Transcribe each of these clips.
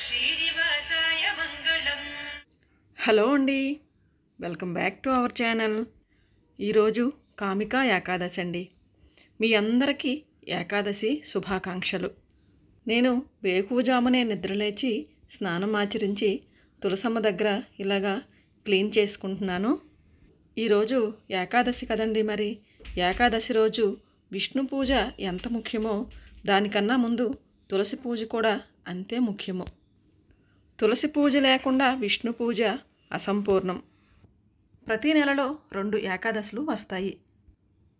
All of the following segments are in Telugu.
శ్రీనివాసాయ మంగళం. హలో అండి, welcome back to our channel. ఈరోజు కామికా ఏకాదశి అండి. మీ అందరికీ ఏకాదశి శుభాకాంక్షలు. నేను వేకువజామునే నిద్రలేచి స్నానం ఆచరించి తులసమ్మ దగ్గర ఇలాగా క్లీన్ చేసుకుంటున్నాను. ఈరోజు ఏకాదశి కదండి. మరి ఏకాదశి రోజు విష్ణు పూజ ఎంత ముఖ్యమో దానికన్నా ముందు తులసి పూజ కూడా అంతే ముఖ్యము. తులసి పూజ లేకుండా విష్ణు పూజ అసంపూర్ణం. ప్రతి నెలలో 2 ఏకాదశులు వస్తాయి.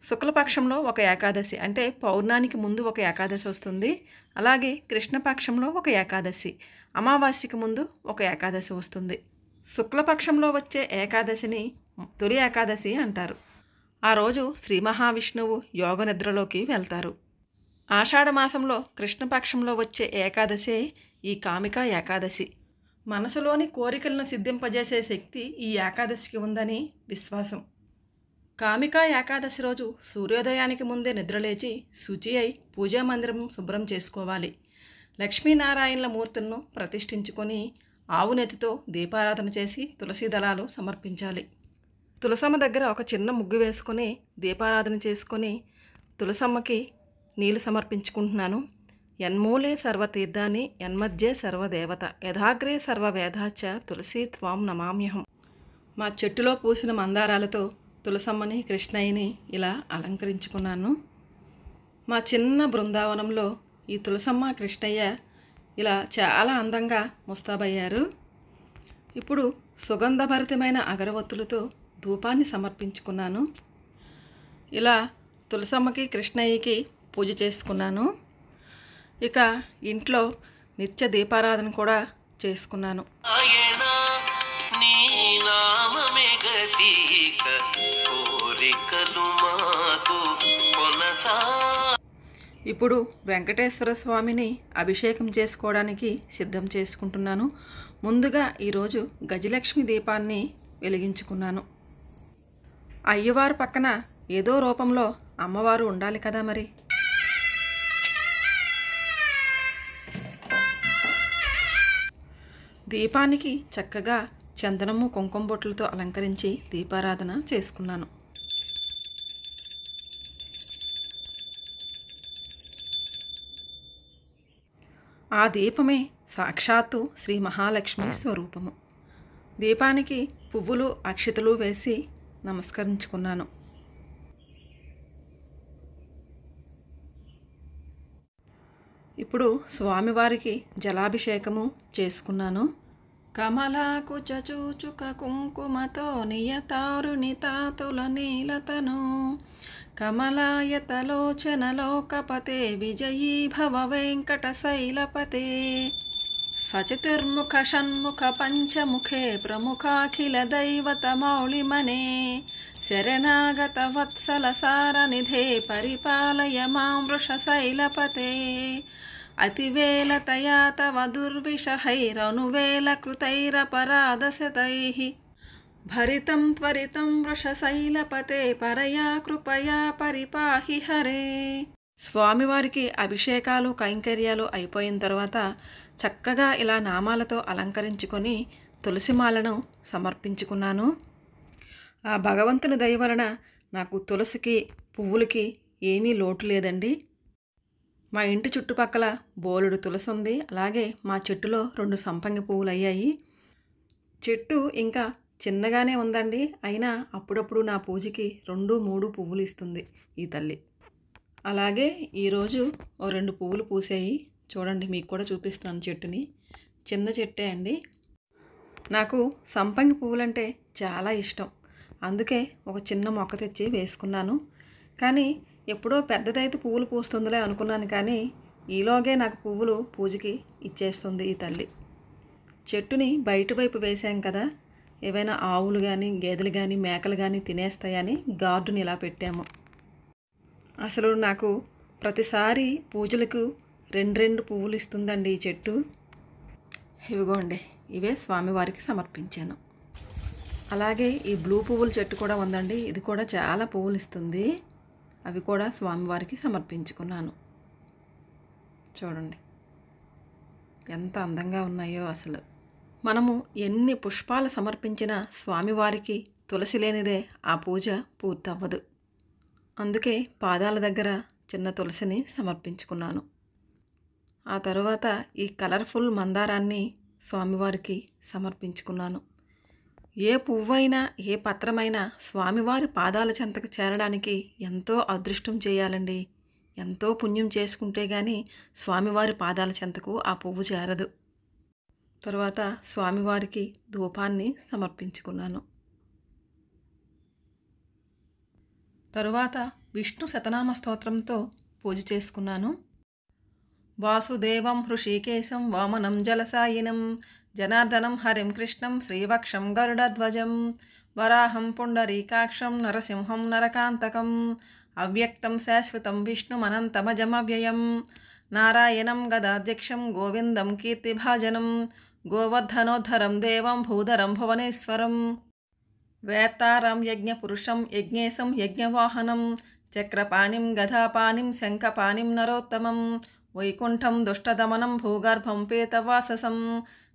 శుక్లపక్షంలో ఒక ఏకాదశి అంటే పౌర్ణానికి ముందు ఒక ఏకాదశి వస్తుంది. అలాగే కృష్ణపక్షంలో ఒక ఏకాదశి, అమావాస్యకి ముందు ఒక ఏకాదశి వస్తుంది. శుక్లపక్షంలో వచ్చే ఏకాదశిని తొలి ఏకాదశి అంటారు. ఆ రోజు శ్రీ మహావిష్ణువు యోగ నిద్రలోకి వెళ్తారు. ఆషాఢమాసంలో కృష్ణపక్షంలో వచ్చే ఏకాదశే ఈ కామికా ఏకాదశి. మనసులోని కోరికలను సిద్ధింపజేసే శక్తి ఈ ఏకాదశికి ఉందని విశ్వాసం. కామికా ఏకాదశి రోజు సూర్యోదయానికి ముందే నిద్రలేచి శుచి అయి పూజా మందిరం శుభ్రం చేసుకోవాలి. లక్ష్మీనారాయణల మూర్తులను ప్రతిష్ఠించుకొని ఆవు నెతితో దీపారాధన చేసి తులసి దళాలు సమర్పించాలి. తులసమ్మ దగ్గర ఒక చిన్న ముగ్గు వేసుకొని దీపారాధన చేసుకొని తులసమ్మకి నీళ్లు సమర్పించుకుంటున్నాను. యన్మూలే సర్వతీర్థాన్ని యన్మధ్యే సర్వదేవత యథాగ్రే సర్వవేదాచ తులసి త్వాం నమామ్యహం. మా చెట్టులో పూసిన మందారాలతో తులసమ్మని కృష్ణయ్యని ఇలా అలంకరించుకున్నాను. మా చిన్న బృందావనంలో ఈ తులసమ్మ కృష్ణయ్య ఇలా చాలా అందంగా ముస్తాబయ్యారు. ఇప్పుడు సుగంధభరితమైన అగరవత్తులతో ధూపాన్ని సమర్పించుకున్నాను. ఇలా తులసమ్మకి కృష్ణయ్యకి పూజ చేసుకున్నాను. ఇక ఇంట్లో నిత్య దీపారాధన కూడా చేసుకున్నాను. ఇప్పుడు వెంకటేశ్వర స్వామిని అభిషేకం చేసుకోవడానికి సిద్ధం చేసుకుంటున్నాను. ముందుగా ఈరోజు గజలక్ష్మి దీపాన్ని వెలిగించుకున్నాను. అయ్యవారు పక్కన ఏదో రూపంలో అమ్మవారు ఉండాలి కదా మరి. దీపానికి చక్కగా చందనము కుంకుమ బొట్లతో అలంకరించి దీపారాధన చేసుకున్నాను. ఆ దీపమే సాక్షాత్తు శ్రీ మహాలక్ష్మి స్వరూపము. దీపానికి పువ్వులు అక్షితలు వేసి నమస్కరించుకున్నాను. ఇప్పుడు స్వామివారికి జలాభిషేకము చేసుకున్నాను. కమలాకు చచూచుక కుంకుమతో నియతారునితాతుల నీలతను కమలాయతలోచనలోకపతే విజయీ భవ వెంకట శైలపతే సచతుర్ముఖ షణ్ముఖ పంచముఖే ప్రముఖాఖిల దైవత మౌళిమనే శరణాగత వత్సల సారనిధే పరిపాలయ మాం వృషశైలపతే అతివేలతయా తవ దుర్విషహైరనువేల కృతైరపరాధశతైః భరితం త్వరితం వృషశైలపతే పరయా కృపయా పరిపాహి హరే. స్వామివారికి అభిషేకాలు కైంకర్యాలు అయిపోయిన తర్వాత చక్కగా ఇలా నామాలతో అలంకరించుకొని తులసిమాలను సమర్పించుకున్నాను. ఆ భగవంతుని దయ వలన నాకు తులసికి పువ్వులకి ఏమీ లోటు లేదండి. మా ఇంటి చుట్టుపక్కల బోలెడు తులసి ఉంది. అలాగే మా చెట్టులో 2 సంపంగి పువ్వులు అయ్యాయి. చెట్టు ఇంకా చిన్నగానే ఉందండి, అయినా అప్పుడప్పుడు నా పూజకి 2-3 పువ్వులు ఇస్తుంది ఈ తల్లి. అలాగే ఈరోజు 2 పువ్వులు పూసాయి. చూడండి, మీకు కూడా చూపిస్తున్నాను చెట్టుని. చిన్న చెట్టే అండి. నాకు సంపంగి పువ్వులంటే చాలా ఇష్టం. అందుకే ఒక చిన్న మొక్క తెచ్చి వేసుకున్నాను. కానీ ఎప్పుడో పెద్దదైతే పువ్వులు పూస్తుందిలే అనుకున్నాను, కానీ ఈలోగే నాకు పువ్వులు పూజకి ఇచ్చేస్తుంది ఈ తల్లి. చెట్టుని బయట వైపు వేసాం కదా, ఏవైనా ఆవులు కానీ గేదెలు కానీ మేకలు కానీ తినేస్తాయని గార్డుని ఇలా పెట్టాము. అసలు నాకు ప్రతిసారి పూజలకు 2 పువ్వులు ఇస్తుందండి ఈ చెట్టు. ఇవిగోండి, ఇవే స్వామివారికి సమర్పించాను. అలాగే ఈ బ్లూ పువ్వుల చెట్టు కూడా ఉందండి, ఇది కూడా చాలా పువ్వులు ఇస్తుంది. అవి కూడా స్వామివారికి సమర్పించుకున్నాను. చూడండి, ఎంత అందంగా ఉన్నాయో అసలు. మనము ఎన్ని పుష్పాలు సమర్పించినా స్వామివారికి తులసి లేనిదే ఆ పూజ పూర్తవ్వదు. అందుకే పాదాల దగ్గర చిన్న తులసిని సమర్పించుకున్నాను. ఆ తరువాత ఈ కలర్ఫుల్ మందారాన్ని స్వామివారికి సమర్పించుకున్నాను. ఏ పువ్వైనా ఏ పత్రమైనా స్వామివారి పాదాల చెంతకు చేరడానికి ఎంతో అదృష్టం చేయాలండి. ఎంతో పుణ్యం చేసుకుంటే గాని స్వామివారి పాదాల చెంతకు ఆ పువ్వు చేరదు. తరువాత స్వామివారికి ధూపాన్ని సమర్పించుకున్నాను. తరువాత విష్ణు శతనామ స్తోత్రంతో పూజ చేసుకున్నాను. వాసుదేవం హృషికేశం వామనం జలసాయినం జనార్దనం హరిం కృష్ణం శ్రీవక్షం గరుడధ్వజం వరాహం పుండరీకాక్షం నరసింహం నరకాంతకం అవ్యక్తం శాశ్వతం విష్ణుమనంతమజమవ్యయం నారాయణం గదాధ్యక్షం గోవిందం కీర్తిభాజనం గోవర్ధనోద్ధరం దేవం భూధరం భువనేశ్వరం వేత్తారం యజ్ఞపురుషం యజ్ఞేశం యజ్ఞవాహనం చక్రపాణిం గదాపాణిం శంఖపాణిం నరోత్తమం వైకుంఠం దుష్టదమనం భూగర్భం పీతవాససం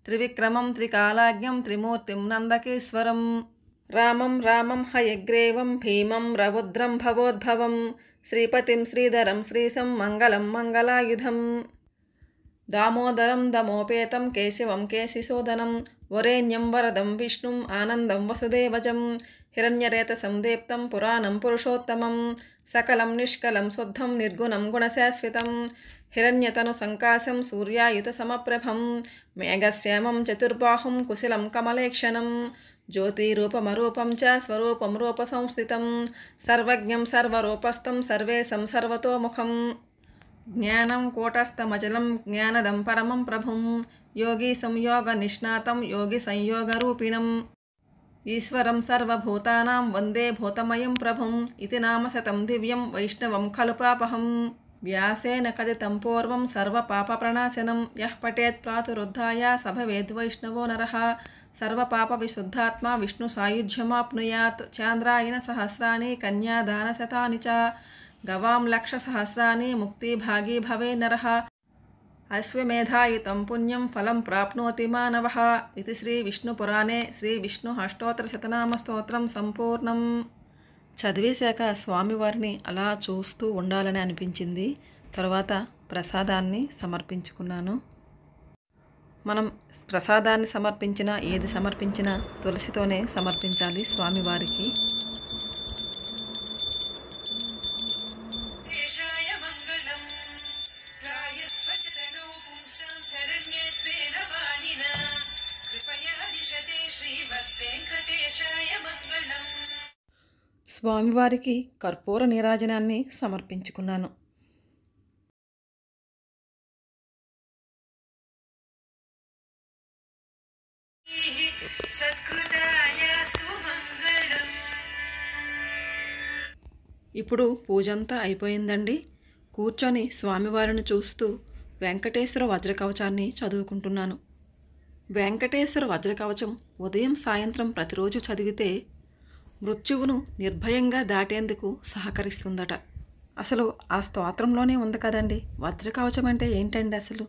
త్రివిక్రమం త్రికాలాజ్ఞం త్రిమూర్తిం నందకేశ్వరం రామం రామం హయగ్రీవం భీమం రౌద్రం భవోద్భవం శ్రీపతిం శ్రీధరం శ్రీశం మంగళం మంగళాయుధం దామోదరం దమోపేతం కేశవం కేశిశోదనం వరేణ్యం వరదం విష్ణుం ఆనందం వసుదేవజం హిరణ్యరేతసం దీప్తం పురాణం పురుషోత్తమం సకలం నిష్కలం శుద్ధం నిర్గుణం గుణశాశ్వతం హిరణ్యతను సంకాశం సూర్యాయుత సమప్రభం మేఘశ్యామం చతుర్బాహుం కుశలం కమలేక్షణం జ్యోతిరూపమరూపం చ స్వరూపం రూపసంస్థితం సర్వజ్ఞం సర్వరూపస్థం సర్వేశం సర్వతోముఖం జ్ఞానం కూటస్థమచలం జ్ఞానదం పరమం ప్రభుం యోగి సంయోగ నిష్ణాతం యోగి సంయోగరూపిణం ఈశ్వరం సర్వభూతానాం వందే భూతమయం ప్రభుం ఇది నామశతం దివ్యం వైష్ణవం ఖలు పాపహం వ్యాసేన కథితం పూర్వం సర్వపాపప్రణాశనం యః పఠేత్ ప్రాతురుద్ధాయ సభవేద్వైష్ణవో నరః సర్వపాపవిశుద్ధాత్మా విష్ణు సాయుధ్యమాప్నుయాత్ చాంద్రాయణ సహస్రాణి కన్యాదానశతాని చ గవాం లక్షసహస్రాణి ముక్తిభాగీ భవే నరః అశ్వమేధాయుతం పుణ్యం ఫలం ప్రాప్నోతి మానవః ఇది శ్రీ విష్ణుపురాణే శ్రీ విష్ణు అష్టోత్తర స్తోత్రం సంపూర్ణం. చదివేశాక స్వామివారిని అలా చూస్తూ ఉండాలని అనిపించింది. తర్వాత ప్రసాదాన్ని సమర్పించుకున్నాను. మనం ప్రసాదాన్ని సమర్పించినా ఏది సమర్పించినా తులసితోనే సమర్పించాలి స్వామివారికి. స్వామివారికి కర్పూర నీరాజనాన్ని సమర్పించుకున్నాను. ఇప్పుడు పూజంతా అయిపోయిందండి. కూర్చొని స్వామివారిని చూస్తూ వెంకటేశ్వర వజ్రకవచాన్ని చదువుకుంటున్నాను. వెంకటేశ్వర వజ్రకవచం ఉదయం సాయంత్రం ప్రతిరోజు చదివితే మృత్యువును నిర్భయంగా దాటేందుకు సహకరిస్తుందట. అసలు ఆ స్తోత్రంలోనే ఉంది కదండి. వజ్రకవచం అంటే ఏంటండి? అసలు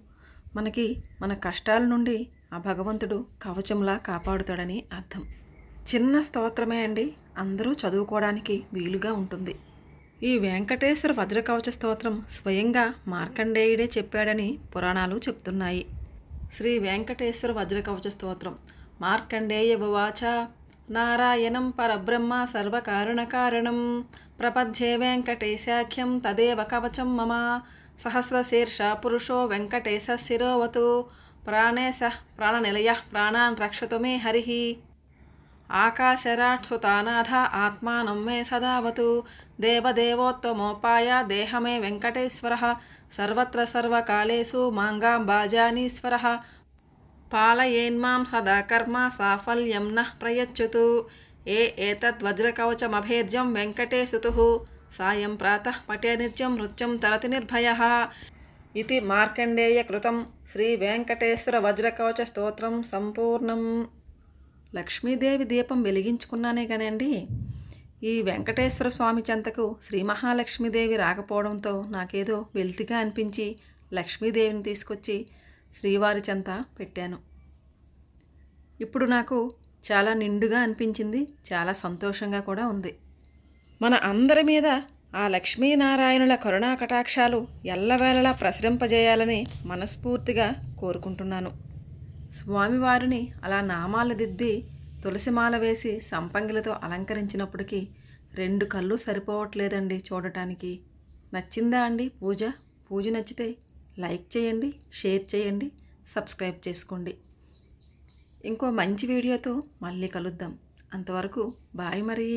మనకి మన కష్టాల నుండి ఆ భగవంతుడు కవచంలా కాపాడుతాడని అర్థం. చిన్న స్తోత్రమే అండి, అందరూ చదువుకోవడానికి వీలుగా ఉంటుంది. ఈ వెంకటేశ్వర వజ్రకవచ స్తోత్రం స్వయంగా మార్కండేయుడే చెప్పాడని పురాణాలు చెప్తున్నాయి. శ్రీ వెంకటేశ్వర వజ్రకవచ స్తోత్రం. మార్కండేయ ఉవాచ నారాయణం పరబ్రహ్మ సర్వకారణకారణం ప్రపద్యే వెంకటేశాఖ్యం తదేవ కవచం మమ సహస్రశీర్ష పురుషో వెంకటేశ శిరోవతు ప్రాణేశ ప్రాణనిలయ ప్రాణాన్ రక్షతు మే హరి ఆకాశరాట్సుతానాథ ఆత్మానం మే సదావతు దేవదేవోత్తమోపాయ దేహమే వెంకటేశ్వర సర్వత్ర సర్వకాలేషు మాంగాంబాజానీశ్వర పాలయేన్మాం సదా కర్మ సాఫల్యం నః ప్రయచ్చతు ఏతద్వజ్రకవచమభేద్యం వెంకటేశుతుః సాయం ప్రాతః పఠే నిత్యం నృత్యం తరతి నిర్భయః ఇది మార్కండేయకృతం శ్రీ వెంకటేశ్వర వజ్రకవచ స్తోత్రం సంపూర్ణం. లక్ష్మీదేవి దీపం వెలిగించుకున్నానే కానండి, ఈ వెంకటేశ్వర స్వామి చెంతకు శ్రీ మహాలక్ష్మీదేవి రాకపోవడంతో నాకేదో వెల్తిగా అనిపించి లక్ష్మీదేవిని తీసుకొచ్చి శ్రీవారి చెంత పెట్టాను. ఇప్పుడు నాకు చాలా నిండుగా అనిపించింది, చాలా సంతోషంగా కూడా ఉంది. మన అందరి మీద ఆ లక్ష్మీనారాయణుల కరుణా కటాక్షాలు ఎల్లవేళలా ప్రసరింపజేయాలని మనస్ఫూర్తిగా కోరుకుంటున్నాను. స్వామివారిని అలా నామాలు దిద్ది తులసిమాల వేసి సంపంగిలతో అలంకరించినప్పటికీ 2 కళ్ళు సరిపోవట్లేదండి చూడటానికి. నచ్చిందా అండి పూజ నచ్చితే లైక్ చేయండి, షేర్ చేయండి, సబ్స్క్రైబ్ చేసుకోండి. ఇంకో మంచి వీడియోతో మళ్ళీ కలుద్దాం. అంతవరకు బాయ్ మరి.